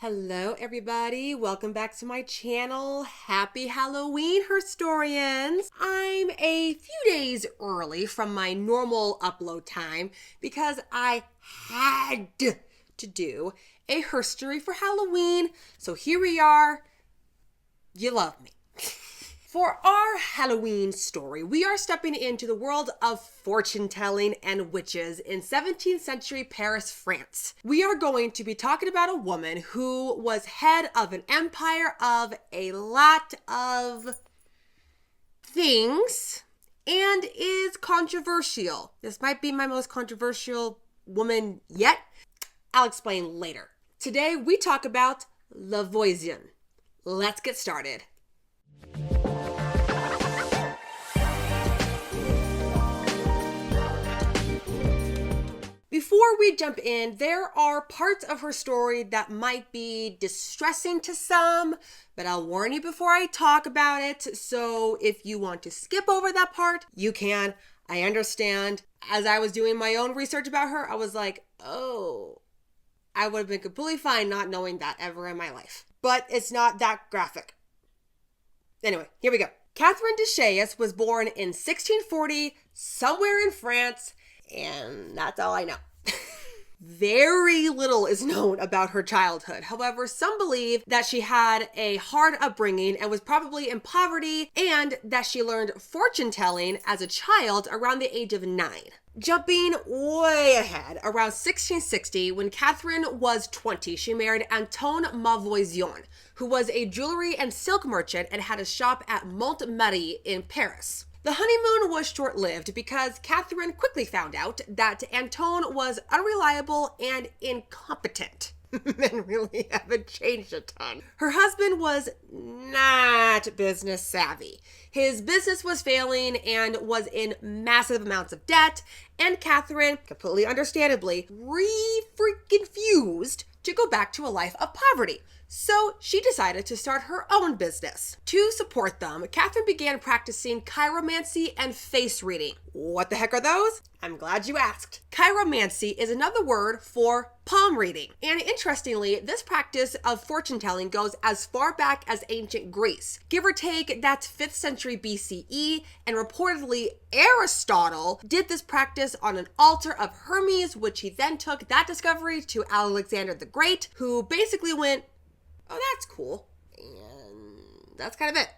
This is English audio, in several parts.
Hello everybody, welcome back to my channel. Happy Halloween, Herstorians! I'm a few days early from my normal upload time because I had to do a herstory for Halloween. So here we are. You love me. For our Halloween story, we are stepping into the world of fortune-telling and witches in 17th century Paris, France. We are going to be talking about a woman who was head of an empire of a lot of things and is controversial. This might be my most controversial woman yet. I'll explain later. Today, we talk about Louis Voisin. Let's get started. Before we jump in, there are parts of her story that might be distressing to some, but I'll warn you before I talk about it. So if you want to skip over that part, you can. I understand. As I was doing my own research about her, I was like, oh, I would have been completely fine not knowing that ever in my life. But it's not that graphic. Anyway, here we go. Catherine Deshayes was born in 1640, somewhere in France, and that's all I know. Very little is known about her childhood. However, some believe that she had a hard upbringing and was probably in poverty, and that she learned fortune telling as a child around the age of 9. Jumping way ahead, around 1660, when Catherine was 20, she married Antoine Monvoisin, who was a jewelry and silk merchant and had a shop at Montmartre in Paris. The honeymoon was short-lived because Catherine quickly found out that Antoine was unreliable and incompetent. Men really haven't changed a ton. Her husband was not business savvy. His business was failing and was in massive amounts of debt, and Catherine, completely understandably, refused to go back to a life of poverty. So she decided to start her own business. To support them, Catherine began practicing chiromancy and face reading. What the heck are those? I'm glad you asked. Chiromancy is another word for palm reading. And interestingly, this practice of fortune telling goes as far back as ancient Greece. Give or take, that's 5th century BCE, and reportedly Aristotle did this practice on an altar of Hermes, which he then took that discovery to Alexander the Great, who basically went, oh, that's cool. And that's kind of it.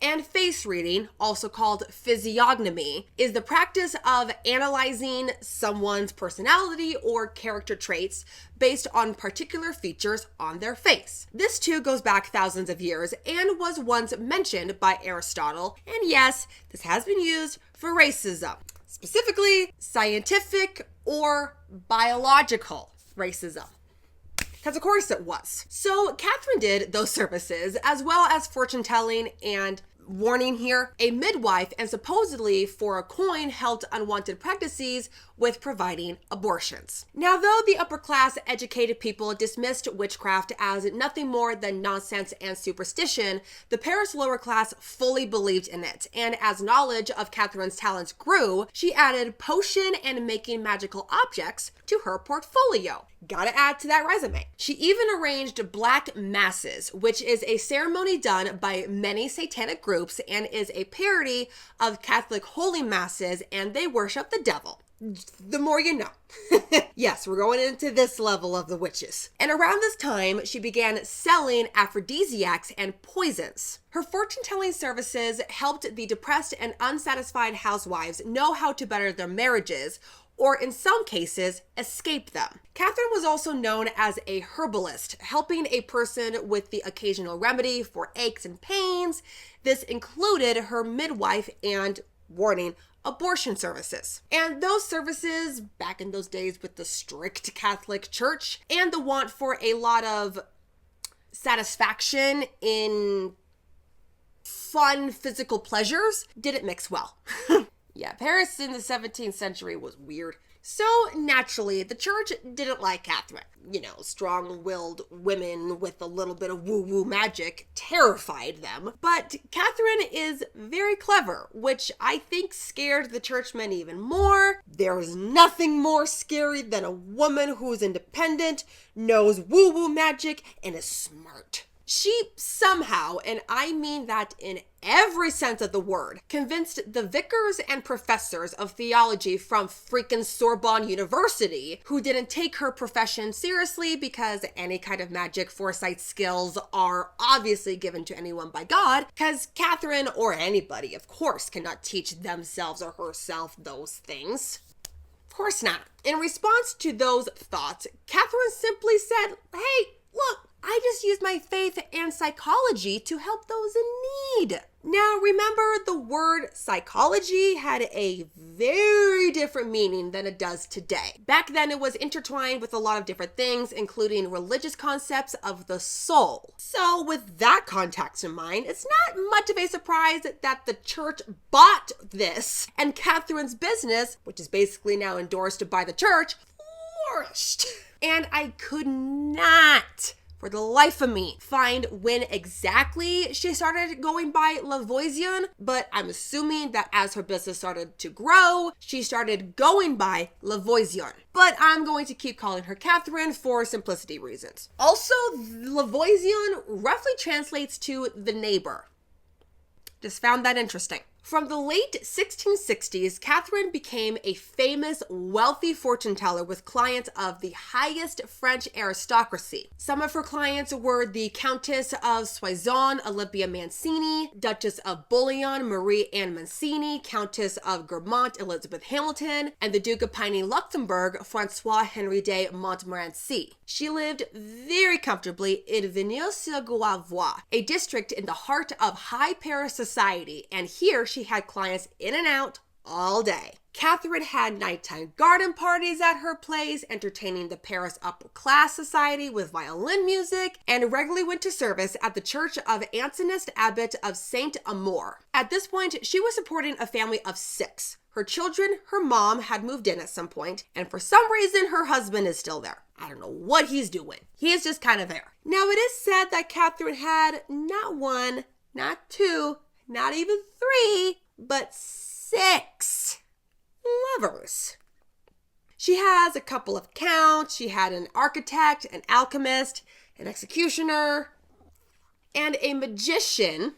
And face reading, also called physiognomy, is the practice of analyzing someone's personality or character traits based on particular features on their face. This too goes back thousands of years and was once mentioned by Aristotle. And yes, this has been used for racism, specifically scientific or biological racism. Because of course it was. So Catherine did those services as well as fortune telling and, warning here, a midwife, and supposedly for a coin helped unwanted pregnancies with providing abortions. Now, though the upper class educated people dismissed witchcraft as nothing more than nonsense and superstition, the Paris lower class fully believed in it. And as knowledge of Catherine's talents grew, she added potion and making magical objects to her portfolio. Gotta add to that resume. She even arranged black masses, which is a ceremony done by many satanic groups and is a parody of Catholic holy masses, and they worship the devil. The more you know. Yes, we're going into this level of the witches. And around this time, she began selling aphrodisiacs and poisons. Her fortune-telling services helped the depressed and unsatisfied housewives know how to better their marriages, or in some cases, escape them. Catherine was also known as a herbalist, helping a person with the occasional remedy for aches and pains. This included her midwife and, warning, abortion services. And those services, back in those days with the strict Catholic Church, and the want for a lot of satisfaction in fun physical pleasures, didn't mix well. Yeah, Paris in the 17th century was weird. So naturally, the church didn't like Catherine. Strong-willed women with a little bit of woo-woo magic terrified them. But Catherine is very clever, which I think scared the churchmen even more. There's nothing more scary than a woman who's independent, knows woo-woo magic, and is smart. She somehow, and I mean that in every sense of the word, convinced the vicars and professors of theology from freaking Sorbonne University, who didn't take her profession seriously because any kind of magic foresight skills are obviously given to anyone by God, because Catherine, or anybody, of course, cannot teach themselves or herself those things. Of course not. In response to those thoughts, Catherine simply said, hey, look, I just use my faith and psychology to help those in need. Now, remember, the word psychology had a very different meaning than it does today. Back then, it was intertwined with a lot of different things, including religious concepts of the soul. So, with that context in mind, it's not much of a surprise that the church bought this, and Catherine's business, which is basically now endorsed by the church, flourished. And I could not, for the life of me, find when exactly she started going by Voisin, but I'm assuming that as her business started to grow, she started going by Voisin. But I'm going to keep calling her Catherine for simplicity reasons. Also, Voisin roughly translates to the neighbor. Just found that interesting. From the late 1660s, Catherine became a famous, wealthy fortune teller with clients of the highest French aristocracy. Some of her clients were the Countess of Soissons, Olympia Mancini, Duchess of Bouillon, Marie Anne Mancini, Countess of Gramont, Elizabeth Hamilton, and the Duke of Piney-Luxembourg, Francois Henri de Montmorency. She lived very comfortably in Villeneuve-sur-Guavois, a district in the heart of high Paris society, and here she had clients in and out all day. Catherine had nighttime garden parties at her place, entertaining the Paris upper class society with violin music, and regularly went to service at the church of Antinist Abbot of Saint Amour. At this point, she was supporting a family of 6. Her children, her mom had moved in at some point, and for some reason, her husband is still there. I don't know what he's doing. He is just kind of there. Now, it is said that Catherine had not 1, not 2, not even 3, but 6 lovers. She has a couple of counts. She had an architect, an alchemist, an executioner, and a magician,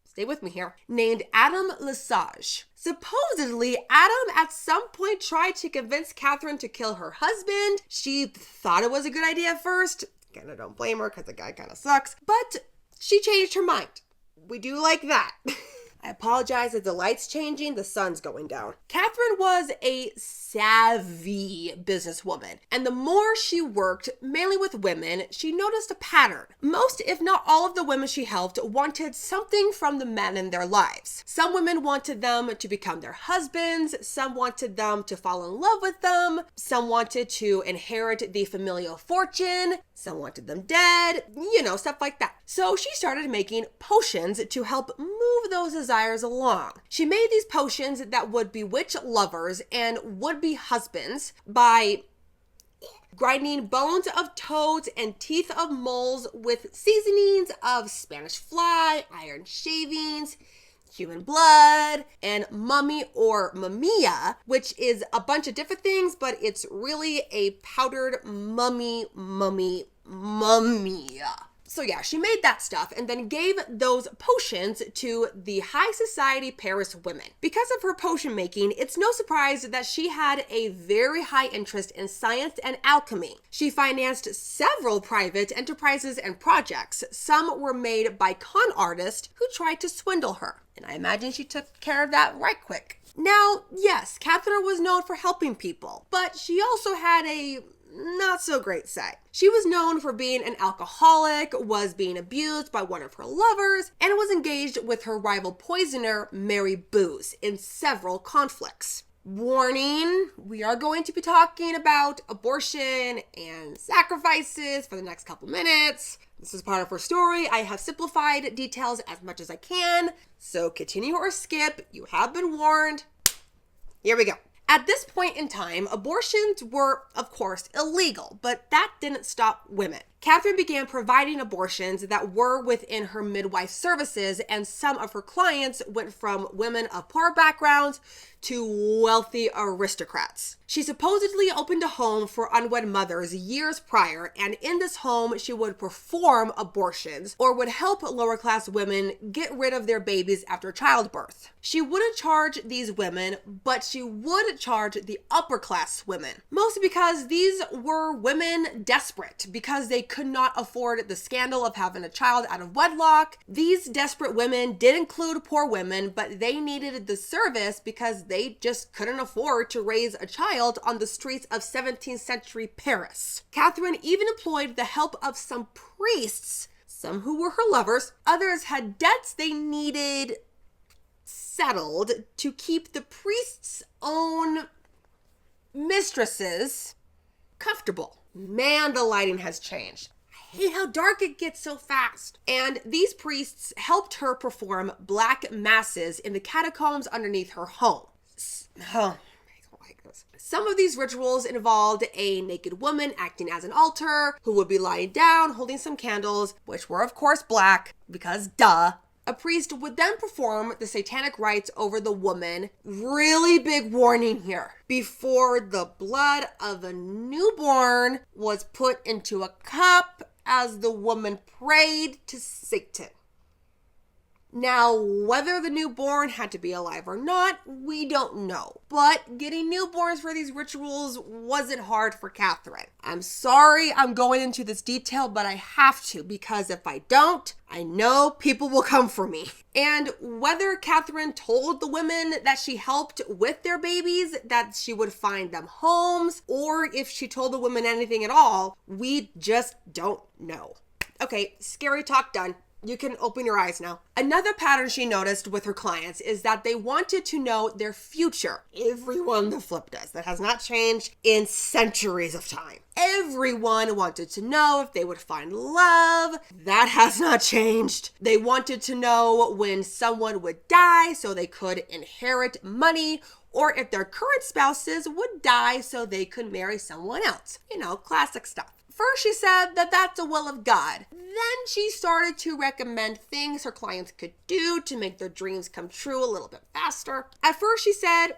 stay with me here, named Adam Lesage. Supposedly, Adam at some point tried to convince Catherine to kill her husband. She thought it was a good idea at first. Kind of don't blame her because the guy kind of sucks. But she changed her mind. We do like that. I apologize if the light's changing, the sun's going down. Catherine was a savvy businesswoman, and the more she worked, mainly with women, she noticed a pattern. Most, if not all of the women she helped wanted something from the men in their lives. Some women wanted them to become their husbands, some wanted them to fall in love with them, some wanted to inherit the familial fortune, some wanted them dead, stuff like that. So she started making potions to help move those desires along. She made these potions that would bewitch lovers and would-be husbands by grinding bones of toads and teeth of moles with seasonings of Spanish fly, iron shavings, human blood, and mummy or mumia, which is a bunch of different things, but it's really a powdered mummy. So yeah, she made that stuff and then gave those potions to the high society Paris women. Because of her potion making, it's no surprise that she had a very high interest in science and alchemy. She financed several private enterprises and projects. Some were made by con artists who tried to swindle her. And I imagine she took care of that right quick. Now, yes, Catherine was known for helping people, but she also had a not so great side. She was known for being an alcoholic, was being abused by one of her lovers, and was engaged with her rival poisoner, Mary Booth, in several conflicts. Warning, we are going to be talking about abortion and sacrifices for the next couple minutes. This is part of her story. I have simplified details as much as I can, so continue or skip. You have been warned. Here we go. At this point in time, abortions were, of course, illegal, but that didn't stop women. Catherine began providing abortions that were within her midwife services, and some of her clients went from women of poor backgrounds to wealthy aristocrats. She supposedly opened a home for unwed mothers years prior, and in this home she would perform abortions or would help lower class women get rid of their babies after childbirth. She wouldn't charge these women, but she would charge the upper class women, mostly because these were women desperate because they could not afford the scandal of having a child out of wedlock. These desperate women did include poor women, but they needed the service because they just couldn't afford to raise a child on the streets of 17th century Paris. Catherine even employed the help of some priests, some who were her lovers, others had debts they needed settled to keep the priest's own mistresses comfortable. Man, the lighting has changed. I hate how dark it gets so fast. And these priests helped her perform black masses in the catacombs underneath her home. Oh, I don't like this. Some of these rituals involved a naked woman acting as an altar who would be lying down holding some candles, which were of course black because duh. A priest would then perform the satanic rites over the woman. Really big warning here. Before the blood of a newborn was put into a cup as the woman prayed to Satan. Now, whether the newborn had to be alive or not, we don't know. But getting newborns for these rituals wasn't hard for Catherine. I'm sorry I'm going into this detail, but I have to, because if I don't, I know people will come for me. And whether Catherine told the women that she helped with their babies that she would find them homes, or if she told the women anything at all, we just don't know. Okay, scary talk done. You can open your eyes now. Another pattern she noticed with her clients is that they wanted to know their future. Everyone the flip does. That has not changed in centuries of time. Everyone wanted to know if they would find love. That has not changed. They wanted to know when someone would die so they could inherit money, or if their current spouses would die so they could marry someone else. You know, classic stuff. First, she said that that's the will of God. Then she started to recommend things her clients could do to make their dreams come true a little bit faster. At first, she said,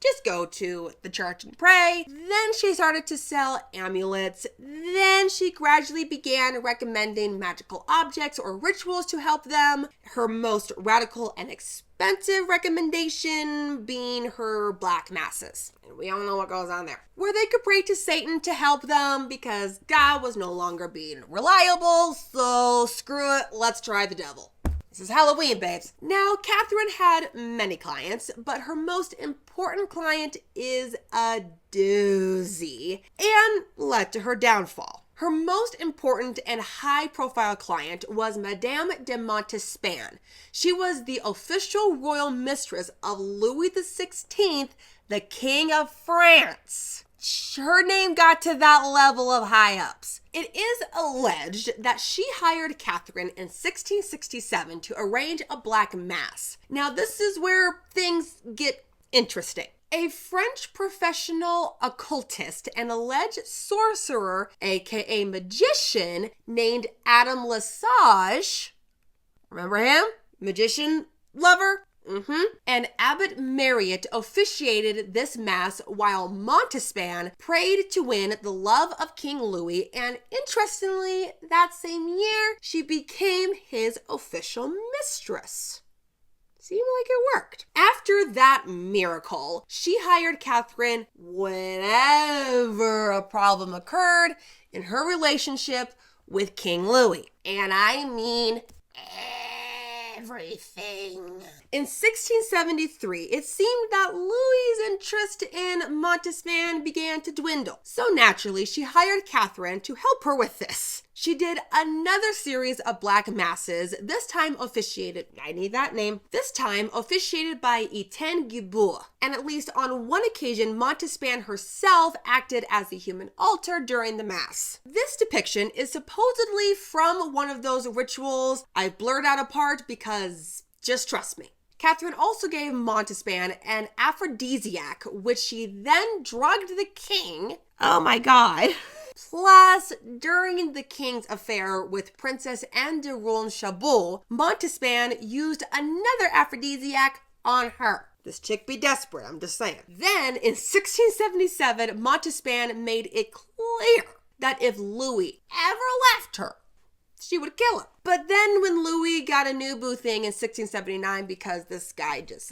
just go to the church and pray. Then she started to sell amulets. Then she gradually began recommending magical objects or rituals to help them. Her most radical and expensive recommendation being her black masses. And we all know what goes on there. Where they could pray to Satan to help them because God was no longer being reliable. So screw it, let's try the devil. This is Halloween, babes. Now, Catherine had many clients, but her most important client is a doozy and led to her downfall. Her most important and high-profile client was Madame de Montespan. She was the official royal mistress of Louis XVI, the King of France. Her name got to that level of high-ups. It is alleged that she hired Catherine in 1667 to arrange a black mass. Now, this is where things get interesting. A French professional occultist and alleged sorcerer, aka magician, named Adam Lesage, remember him? Magician lover? And Abbot Marriott officiated this mass while Montespan prayed to win the love of King Louis, and interestingly, that same year, she became his official mistress. Seemed like it worked. After that miracle, she hired Catherine whenever a problem occurred in her relationship with King Louis. And I mean everything. In 1673, it seemed that Louis's interest in Montespan began to dwindle. So naturally, she hired Catherine to help her with this. She did another series of black masses, this time officiated, I need that name, this time officiated by Etienne Guibourg. And at least on one occasion, Montespan herself acted as the human altar during the mass. This depiction is supposedly from one of those rituals I blurred out a part because just trust me. Catherine also gave Montespan an aphrodisiac, which she then drugged the king. Oh my god. Plus, during the king's affair with Princess Anne de Rouen-Chabot, Montespan used another aphrodisiac on her. This chick be desperate, I'm just saying. Then, in 1677, Montespan made it clear that if Louis ever left her, she would kill him. But then when Louis got a new boo thing in 1679, because this guy just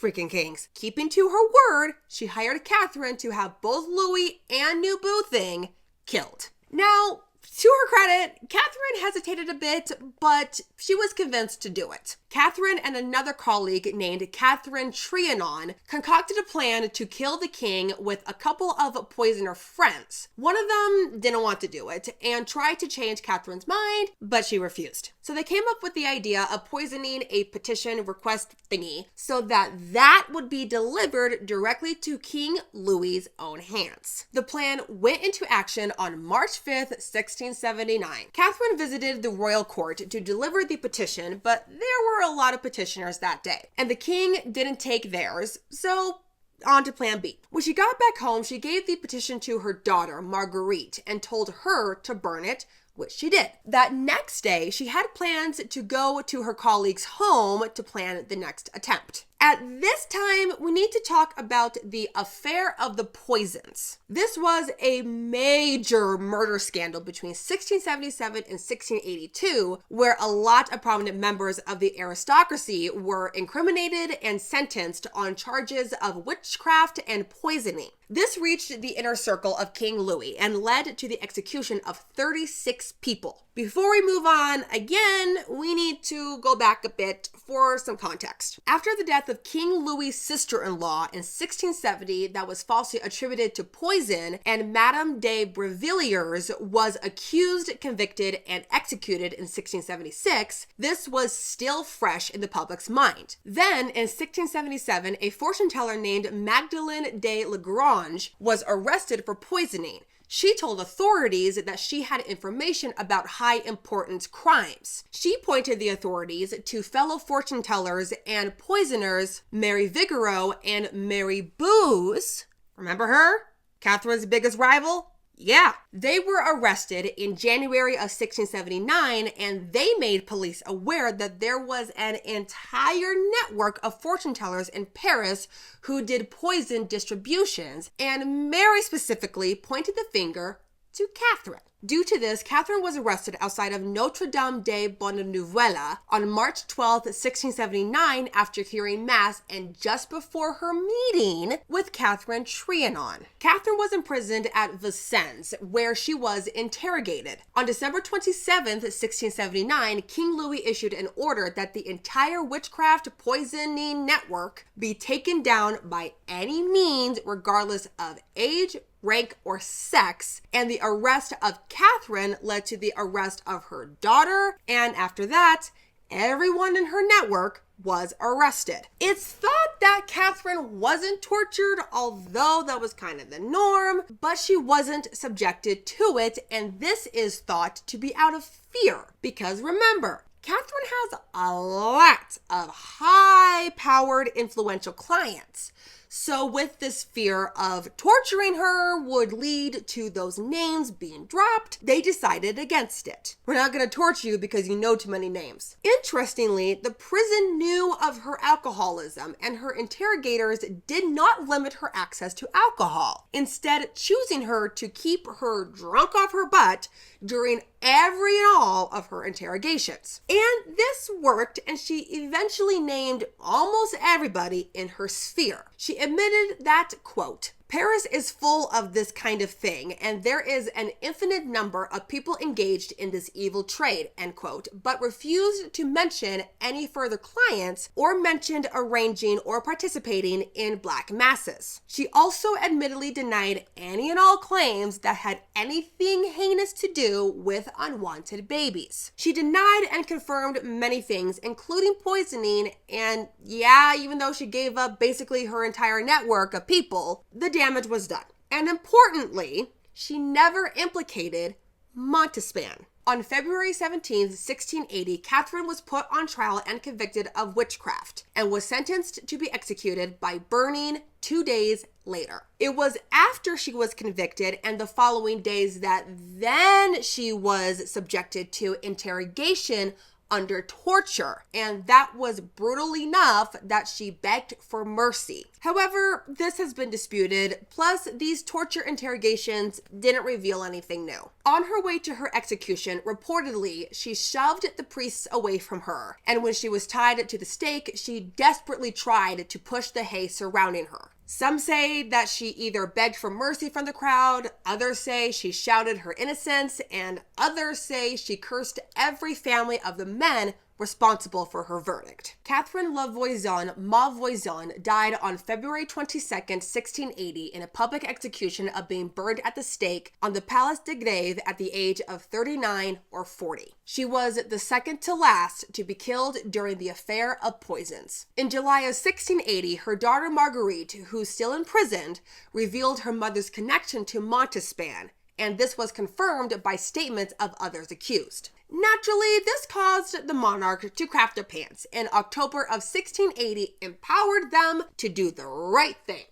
freaking kings. Keeping to her word, she hired Catherine to have both Louis and new boo thing killed. Now, to her credit, Catherine hesitated a bit, but she was convinced to do it. Catherine and another colleague named Catherine Trianon concocted a plan to kill the king with a couple of poisoner friends. One of them didn't want to do it and tried to change Catherine's mind, but she refused. So they came up with the idea of poisoning a petition request thingy so that would be delivered directly to King Louis's own hands. The plan went into action on March 5th, 1679. Catherine visited the royal court to deliver the petition, but there were a lot of petitioners that day, and the king didn't take theirs, so on to plan B. When she got back home, she gave the petition to her daughter, Marguerite, and told her to burn it, which she did. That next day, she had plans to go to her colleague's home to plan the next attempt. At this time, we need to talk about the affair of the poisons. This was a major murder scandal between 1677 and 1682, where a lot of prominent members of the aristocracy were incriminated and sentenced on charges of witchcraft and poisoning. This reached the inner circle of King Louis and led to the execution of 36 people. Before we move on, again, we need to go back a bit for some context. After the death of King Louis' sister-in-law in 1670 that was falsely attributed to poison, and Madame de Brévilliers was accused, convicted, and executed in 1676, this was still fresh in the public's mind. Then, in 1677, a fortune teller named Magdalene de Lagrange was arrested for poisoning. She told authorities that she had information about high-importance crimes. She pointed the authorities to fellow fortune tellers and poisoners Mary Vigoureux and Mary Booze. Remember her? Catherine's biggest rival? Yeah. They were arrested in January of 1679, and they made police aware that there was an entire network of fortune tellers in Paris who did poison distributions, and Mary specifically pointed the finger to Catherine. Due to this, Catherine was arrested outside of Notre Dame de Bonne-Nouvelle on March 12, 1679, after hearing Mass and just before her meeting with Catherine Trianon. Catherine was imprisoned at Vincennes, where she was interrogated. On December 27, 1679, King Louis issued an order that the entire witchcraft poisoning network be taken down by any means, regardless of age, rank, or sex, and the arrest of Catherine led to the arrest of her daughter, and after that, everyone in her network was arrested. It's thought that Catherine wasn't tortured, although that was kind of the norm, but she wasn't subjected to it, and this is thought to be out of fear, because remember, Catherine has a lot of high-powered, influential clients. So with this fear of torturing her would lead to those names being dropped, they decided against it. We're not going to torture you because you know too many names. Interestingly, the prison knew of her alcoholism, and her interrogators did not limit her access to alcohol, instead choosing her to keep her drunk off her butt during every and all of her interrogations. And this worked, and she eventually named almost everybody in her sphere. She admitted that, quote, Paris is full of this kind of thing, and there is an infinite number of people engaged in this evil trade, end quote, but refused to mention any further clients or mentioned arranging or participating in black masses. She also admittedly denied any and all claims that had anything heinous to do with unwanted babies. She denied and confirmed many things, including poisoning, and yeah, even though she gave up basically her entire network of people, the damage was done. And importantly, she never implicated Montespan. On February 17, 1680, Catherine was put on trial and convicted of witchcraft and was sentenced to be executed by burning 2 days later. It was after she was convicted and the following days that then she was subjected to interrogation under torture, and that was brutal enough that she begged for mercy. However, this has been disputed, plus these torture interrogations didn't reveal anything new. On her way to her execution, reportedly, she shoved the priests away from her, and when she was tied to the stake, she desperately tried to push the hay surrounding her. Some say that she either begged for mercy from the crowd, others say she shouted her innocence, and others say she cursed every family of the men responsible for her verdict. Catherine Monvoisin died on February 22nd, 1680 in a public execution of being burned at the stake on the Place de Grève at the age of 39 or 40. She was the second to last to be killed during the affair of poisons. In July of 1680, her daughter Marguerite, who's still imprisoned, revealed her mother's connection to Montespan, and this was confirmed by statements of others accused. Naturally, this caused the monarch to crap their pants. In October of 1680, empowered them to do the right thing.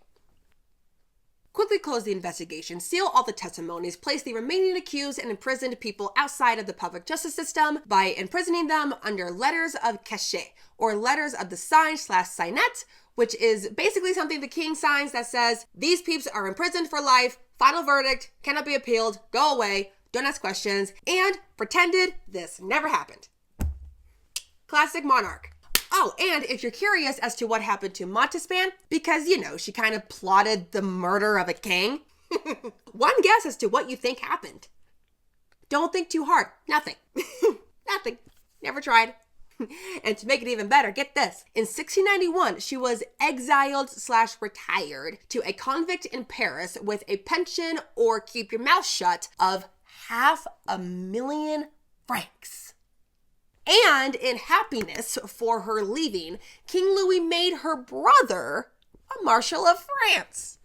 Quickly close the investigation, seal all the testimonies, place the remaining accused and imprisoned people outside of the public justice system by imprisoning them under letters of cachet, or letters of the sign/signet, which is basically something the king signs that says, these peeps are imprisoned for life, final verdict, cannot be appealed, go away, don't ask questions, and pretended this never happened. Classic monarch. Oh, and if you're curious as to what happened to Montespan, because, she kind of plotted the murder of a king, one guess as to what you think happened. Don't think too hard. Nothing. Nothing. Never tried. And to make it even better, get this. In 1691, she was exiled/retired to a convict in Paris with a pension or keep your mouth shut of 500,000 francs. And in happiness for her leaving, King Louis made her brother a Marshal of France.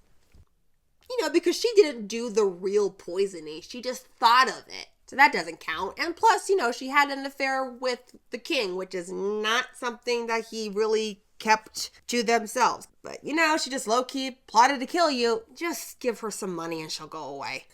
Because she didn't do the real poisoning. She just thought of it. So that doesn't count. And plus, she had an affair with the king, which is not something that he really kept to themselves. But, she just low-key plotted to kill you. Just give her some money and she'll go away.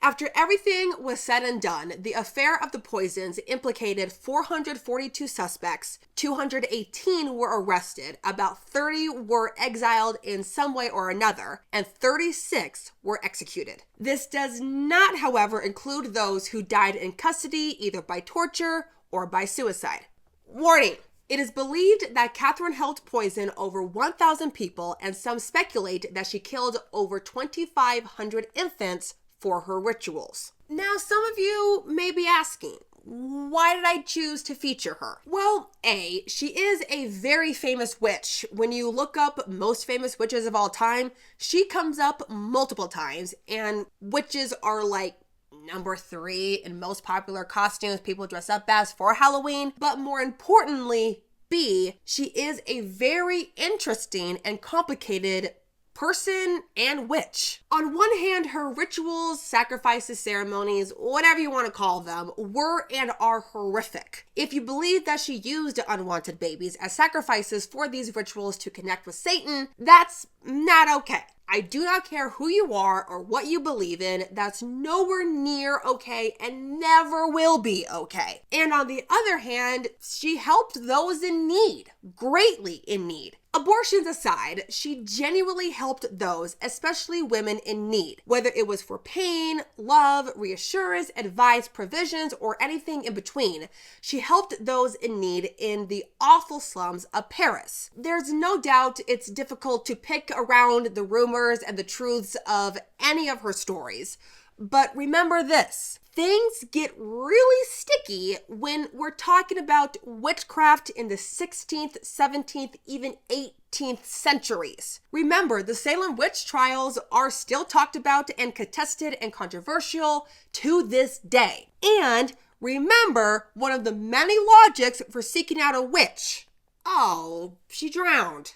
After everything was said and done, the affair of the poisons implicated 442 suspects, 218 were arrested, about 30 were exiled in some way or another, and 36 were executed. This does not, however, include those who died in custody either by torture or by suicide. Warning! It is believed that Catherine helped poison over 1,000 people, and some speculate that she killed over 2,500 infants for her rituals. Now, some of you may be asking, why did I choose to feature her? Well, A, she is a very famous witch. When you look up most famous witches of all time, she comes up multiple times, and witches are like number 3 in most popular costumes people dress up as for Halloween. But more importantly, B, she is a very interesting and complicated person and witch. On one hand, her rituals, sacrifices, ceremonies, whatever you want to call them, were and are horrific. If you believe that she used unwanted babies as sacrifices for these rituals to connect with Satan, that's not okay. I do not care who you are or what you believe in, that's nowhere near okay and never will be okay. And on the other hand, she helped those in need, greatly in need. Abortions aside, she genuinely helped those, especially women in need, whether it was for pain, love, reassurance, advice, provisions, or anything in between. She helped those in need in the awful slums of Paris. There's no doubt it's difficult to pick around the rumors and the truths of any of her stories, but remember this. Things get really sticky when we're talking about witchcraft in the 16th, 17th, even 18th centuries. Remember, the Salem witch trials are still talked about and contested and controversial to this day. And remember, one of the many logics for seeking out a witch. Oh, she drowned.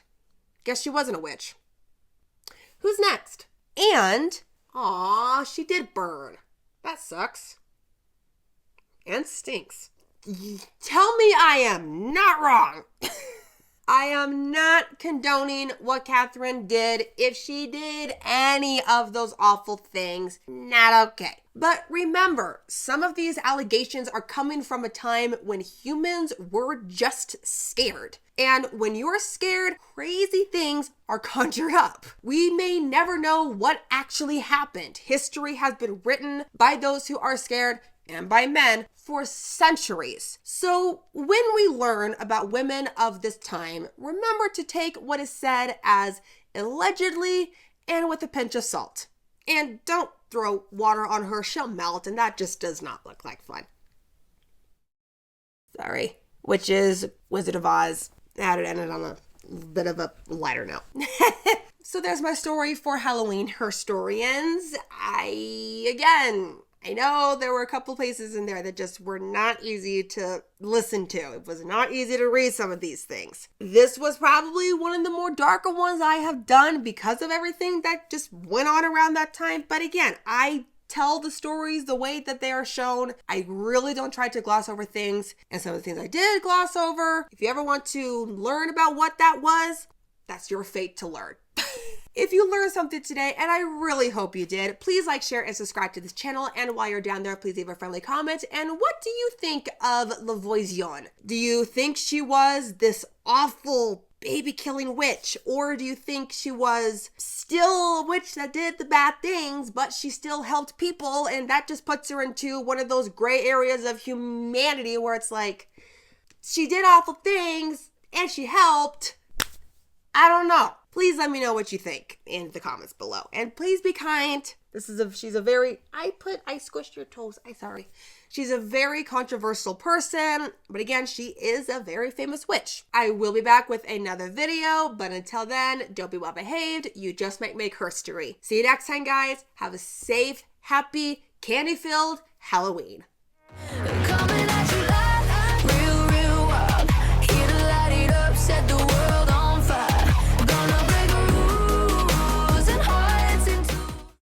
Guess she wasn't a witch. Who's next? And, aw, she did burn. That sucks. and stinks. Tell me I am not wrong. I am not condoning what Catherine did. If she did any of those awful things, not okay. But remember, some of these allegations are coming from a time when humans were just scared. And when you're scared, crazy things are conjured up. We may never know what actually happened. History has been written by those who are scared and by men for centuries. So when we learn about women of this time, remember to take what is said as allegedly and with a pinch of salt. And don't throw water on her, she'll melt, and that just does not look like fun. Sorry. Witches, Wizard of Oz. That ended on a bit of a lighter note. So there's my story for Halloween, Herstorians. I know there were a couple places in there that just were not easy to listen to. It was not easy to read some of these things. This was probably one of the more darker ones I have done because of everything that just went on around that time. But again, I tell the stories the way that they are shown. I really don't try to gloss over things. And some of the things I did gloss over, if you ever want to learn about what that was, that's your fate to learn. If you learned something today, and I really hope you did, please like, share, and subscribe to this channel. And while you're down there, please leave a friendly comment. And what do you think of Voisin? Do you think she was this awful baby-killing witch? Or do you think she was still a witch that did the bad things, but she still helped people, and that just puts her into one of those gray areas of humanity where it's like, she did awful things, and she helped. I don't know. Please let me know what you think in the comments below. And please be kind. She's a very, I squished your toes. Sorry. She's a very controversial person. But again, she is a very famous witch. I will be back with another video. But until then, don't be well behaved. You just might make herstory. See you next time, guys. Have a safe, happy, candy-filled Halloween.